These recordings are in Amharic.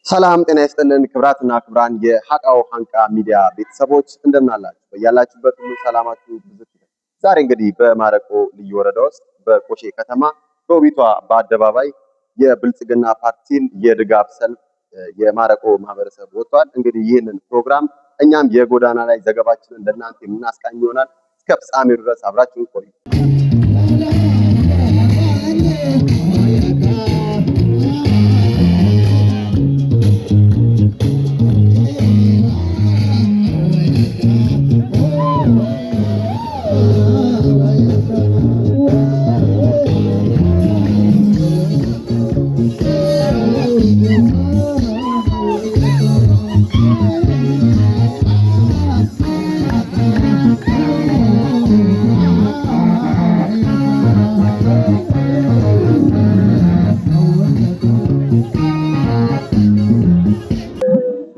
ሰላም ጤና ይስጥልን ክብራትና ክብራን የሀቃው ሀንቃ ሚዲያ ቤተሰቦች እንደምን አላችሁ? በያላችሁበት ሁሉ ሰላማችሁ ብዙ ይሁን። ዛሬ እንግዲህ በማረቆ ልዩ ወረዳ ውስጥ በቆሼ ከተማ በውቢቷ በአደባባይ የብልጽግና ፓርቲን የድጋፍ ሰልፍ የማረቆ ማህበረሰብ ወጥቷል። እንግዲህ ይህንን ፕሮግራም እኛም የጎዳና ላይ ዘገባችንን ለእናንተ የምናስቃኝ ይሆናል። እስከ ፍጻሜው ድረስ አብራችሁን ቆዩ።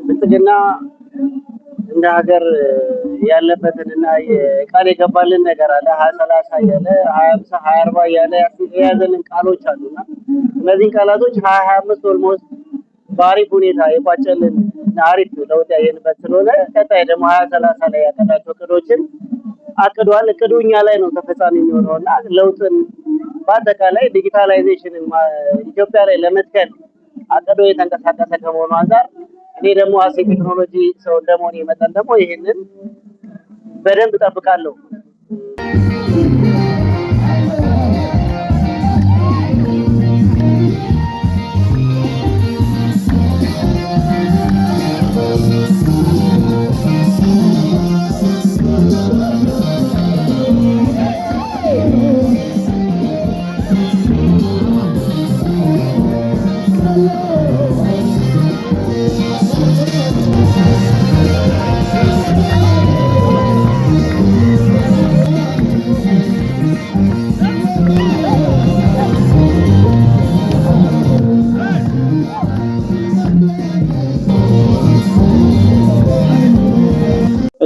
ብልጽግና እንደ ሀገር ያለበትንና ቃል የገባልን ነገር አለ 2030 እያለ 2050 2040 እያለ የያዘልን ቃሎች አሉና እነዚህን ቃላቶች 2025 ኦልሞስት በአሪፍ ሁኔታ የቋጨልን አሪፍ ለውጥ ያየንበት ስለሆነ ቀጣይ ደግሞ 2030 ላይ ያቀዳቸው እቅዶችን አቅዷል። እቅዱ እኛ ላይ ነው ተፈጻሚ የሚሆነውና ለውጥን በአጠቃላይ ዲጂታላይዜሽንን ኢትዮጵያ ላይ ለመትከል አቅዶ የተንቀሳቀሰ ከመሆኑ አንፃር እኔ ደግሞ አሴ ቴክኖሎጂ ሰው እንደመሆኔ መጠን ደግሞ ይሄንን በደንብ እጠብቃለሁ።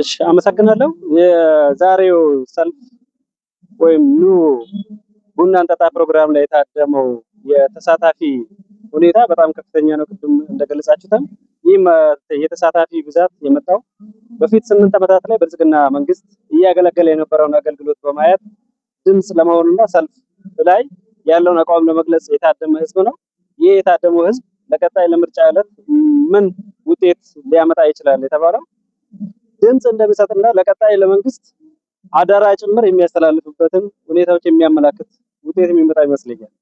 እሺ አመሰግናለሁ። የዛሬው ሰልፍ ወይም ኑ ቡና እንጠጣ ፕሮግራም ላይ የታደመው የተሳታፊ ሁኔታ በጣም ከፍተኛ ነው። ቅድም እንደገለጻችሁትም ይህ የተሳታፊ ብዛት የመጣው በፊት 8 ዓመታት ላይ ብልጽግና መንግስት እያገለገለ የነበረውን አገልግሎት በማየት ድምጽ ለመሆንና ሰልፍ ላይ ያለውን አቋም ለመግለጽ የታደመ ህዝብ ነው። ይህ የታደመው ህዝብ ለቀጣይ ለምርጫ ዕለት ምን ውጤት ሊያመጣ ይችላል የተባለው ድምጽ እንደሚሰጥና ለቀጣይ ለመንግስት አደራ ጭምር የሚያስተላልፍበትን ሁኔታዎች የሚያመላክት ውጤት የሚመጣ ይመስለኛል።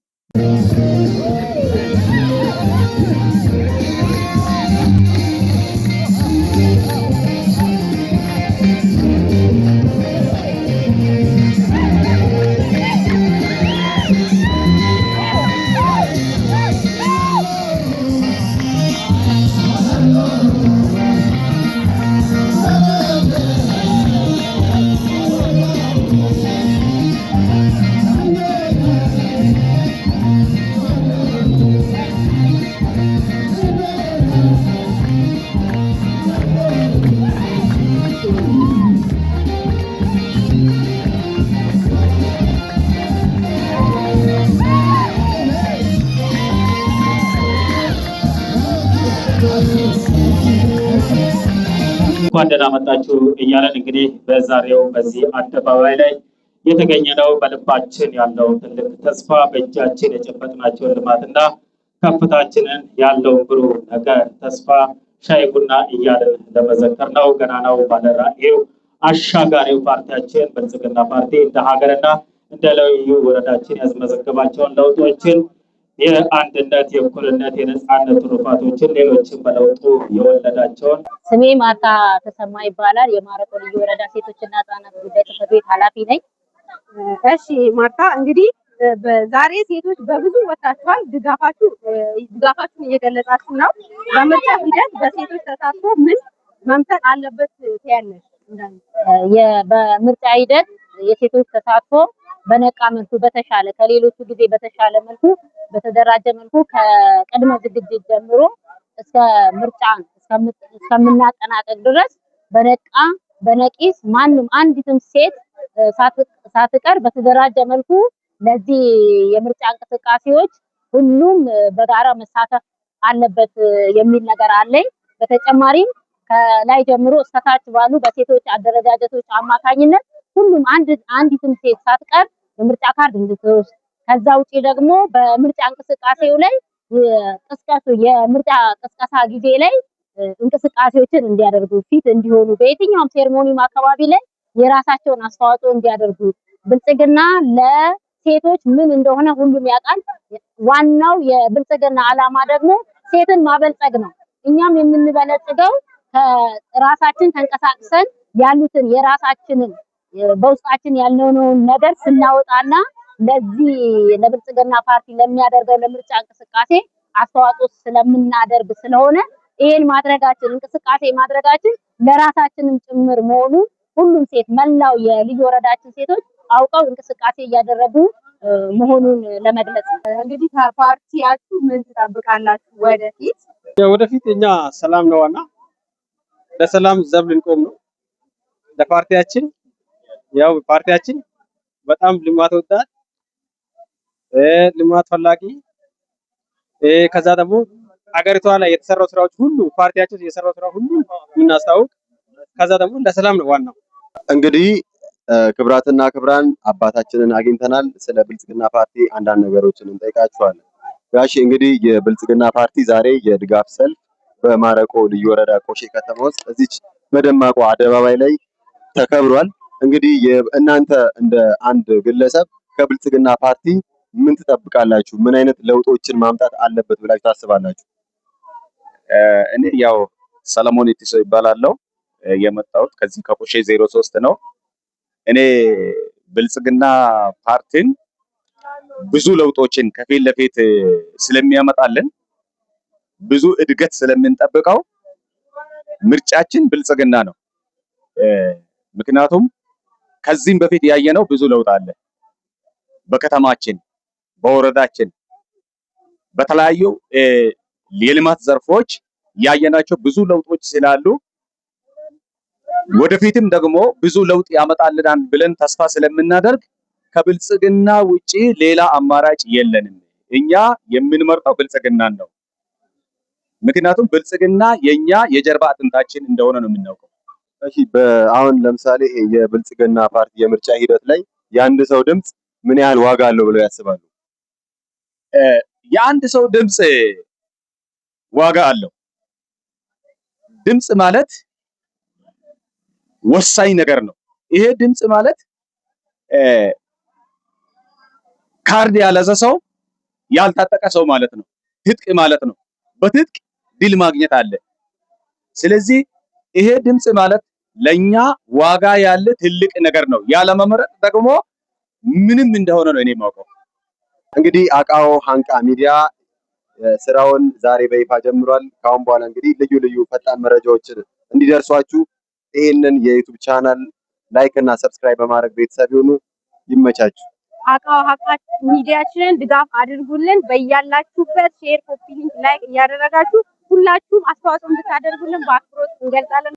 እንኳን ደህና መጣችሁ እያለን እንግዲህ በዛሬው በዚህ አደባባይ ላይ የተገኘነው በልባችን ያለው ትልቅ ተስፋ በእጃችን የጨበጥናቸውን ልማትና ከፍታችንን ያለውን ብሩህ ነገ ተስፋ ሻይ ቡና እያለን ለመዘከር ነው። ገናናው ባለራዕዩ አሻጋሪው ፓርቲያችን ብልጽግና ፓርቲ እንደ ሀገርና እንደ ልዩ ወረዳችን ያስመዘገባቸውን ለውጦችን የአንድነት፣ የእኩልነት፣ የነጻነት ትሩፋቶችን ሌሎችን በለውጡ የወለዳቸውን። ስሜ ማርታ ተሰማ ይባላል። የማረቆ ልዩ ወረዳ ሴቶችና ህጻናት ጉዳይ ጽሕፈት ቤት ኃላፊ ነኝ። እሺ ማርታ፣ እንግዲህ በዛሬ ሴቶች በብዙ ወጣችኋል። ድጋፋችሁን እየገለጻችሁ ነው። በምርጫ ሂደት በሴቶች ተሳትፎ ምን መምሰል አለበት ትያለሽ? በምርጫ ሂደት የሴቶች ተሳትፎ በነቃ መልኩ በተሻለ ከሌሎቹ ጊዜ በተሻለ መልኩ በተደራጀ መልኩ ከቅድመ ዝግጅት ጀምሮ እስከ ምርጫ እስከምናጠናቀቅ ድረስ በነቃ በነቂስ ማንም አንዲትም ሴት ሳትቀር በተደራጀ መልኩ ለዚህ የምርጫ እንቅስቃሴዎች ሁሉም በጋራ መሳተፍ አለበት የሚል ነገር አለኝ። በተጨማሪም ከላይ ጀምሮ እስከታች ባሉ በሴቶች አደረጃጀቶች አማካኝነት ሁሉም አንዲትም ሴት ሳትቀር የምርጫ ካርድ እንድትወስድ ከዛ ውጪ ደግሞ በምርጫ እንቅስቃሴው ላይ የምርጫ ቅስቀሳ ጊዜ ላይ እንቅስቃሴዎችን እንዲያደርጉ ፊት እንዲሆኑ በየትኛውም ሴርሞኒም አካባቢ ላይ የራሳቸውን አስተዋጽኦ እንዲያደርጉ ብልጽግና ለሴቶች ምን እንደሆነ ሁሉም ያውቃል። ዋናው የብልጽግና ዓላማ ደግሞ ሴትን ማበልጸግ ነው። እኛም የምንበለጽገው ከራሳችን ተንቀሳቅሰን ያሉትን የራሳችንን በውስጣችን ያለውን ነገር ስናወጣና ለዚህ ለብልጽግና ፓርቲ ለሚያደርገው ለምርጫ እንቅስቃሴ አስተዋጽኦ ስለምናደርግ ስለሆነ ይሄን ማድረጋችን እንቅስቃሴ ማድረጋችን ለራሳችንም ጭምር መሆኑ ሁሉም ሴት መላው የልዩ ወረዳችን ሴቶች አውቀው እንቅስቃሴ እያደረጉ መሆኑን ለመግለጽ ነው። እንግዲህ ከፓርቲያችሁ ምን ትጠብቃላችሁ ወደፊት? ወደፊት እኛ ሰላም ነውና ለሰላም ዘብ ልንቆም ነው። ለፓርቲያችን ያው ፓርቲያችን በጣም ልማት ወዳድ ልማት ፈላጊ ከዛ ደግሞ አገሪቷ ላይ የተሰራው ስራዎች ሁሉ ፓርቲያችን የሰራው ስራ ሁሉ የምናስታውቅ ከዛ ደግሞ ለሰላም ነው ዋናው። እንግዲህ ክብራትና ክብራን አባታችንን አግኝተናል። ስለ ብልጽግና ፓርቲ አንዳንድ ነገሮችን እንጠይቃችኋለን። ጋሼ እንግዲህ የብልጽግና ፓርቲ ዛሬ የድጋፍ ሰልፍ በማረቆ ልዩ ወረዳ ቆሼ ከተማ ውስጥ እዚች በደማቁ አደባባይ ላይ ተከብሯል። እንግዲህ እናንተ እንደ አንድ ግለሰብ ከብልጽግና ፓርቲ ምን ትጠብቃላችሁ? ምን አይነት ለውጦችን ማምጣት አለበት ብላችሁ ታስባላችሁ? እኔ ያው ሰለሞን ኢትሶ ይባላለሁ። የመጣሁት ከዚህ ከቆሼ 03 ነው። እኔ ብልጽግና ፓርቲን ብዙ ለውጦችን ከፊት ለፊት ስለሚያመጣልን ብዙ እድገት ስለምንጠብቀው ምርጫችን ብልጽግና ነው። ምክንያቱም ከዚህም በፊት ያየነው ብዙ ለውጥ አለ። በከተማችን፣ በወረዳችን በተለያዩ የልማት ዘርፎች ያየናቸው ብዙ ለውጦች ስላሉ ወደፊትም ደግሞ ብዙ ለውጥ ያመጣልናል ብለን ተስፋ ስለምናደርግ ከብልጽግና ውጪ ሌላ አማራጭ የለንም። እኛ የምንመርጠው ብልጽግናን ነው። ምክንያቱም ብልጽግና የኛ የጀርባ አጥንታችን እንደሆነ ነው የምናውቀው። እሺ አሁን ለምሳሌ የብልጽግና ፓርቲ የምርጫ ሂደት ላይ የአንድ ሰው ድምጽ ምን ያህል ዋጋ አለው ብለው ያስባሉ? የአንድ ሰው ድምጽ ዋጋ አለው። ድምጽ ማለት ወሳኝ ነገር ነው። ይሄ ድምጽ ማለት ካርድ ያለዘ ሰው ያልታጠቀ ሰው ማለት ነው። ትጥቅ ማለት ነው። በትጥቅ ድል ማግኘት አለ። ስለዚህ ይሄ ድምጽ ማለት ለኛ ዋጋ ያለ ትልቅ ነገር ነው። ያለመመረጥ ደግሞ ምንም እንደሆነ ነው እኔ የማውቀው። እንግዲህ አቃዎ ሀንቃ ሚዲያ ስራውን ዛሬ በይፋ ጀምሯል። ካሁን በኋላ እንግዲህ ልዩ ልዩ ፈጣን መረጃዎችን እንዲደርሷችሁ ይሄንን የዩቲዩብ ቻናል ላይክ እና ሰብስክራይብ በማድረግ ቤተሰብ ይሁኑ። ይመቻችሁ። አቃዎ ሀንቃ ሚዲያችንን ድጋፍ አድርጉልን። በያላችሁበት ሼር፣ ኮፒ ሊንክ፣ ላይክ እያደረጋችሁ ሁላችሁም አስተዋጽኦ እንድታደርጉልን በአክብሮት እንገልጻለን።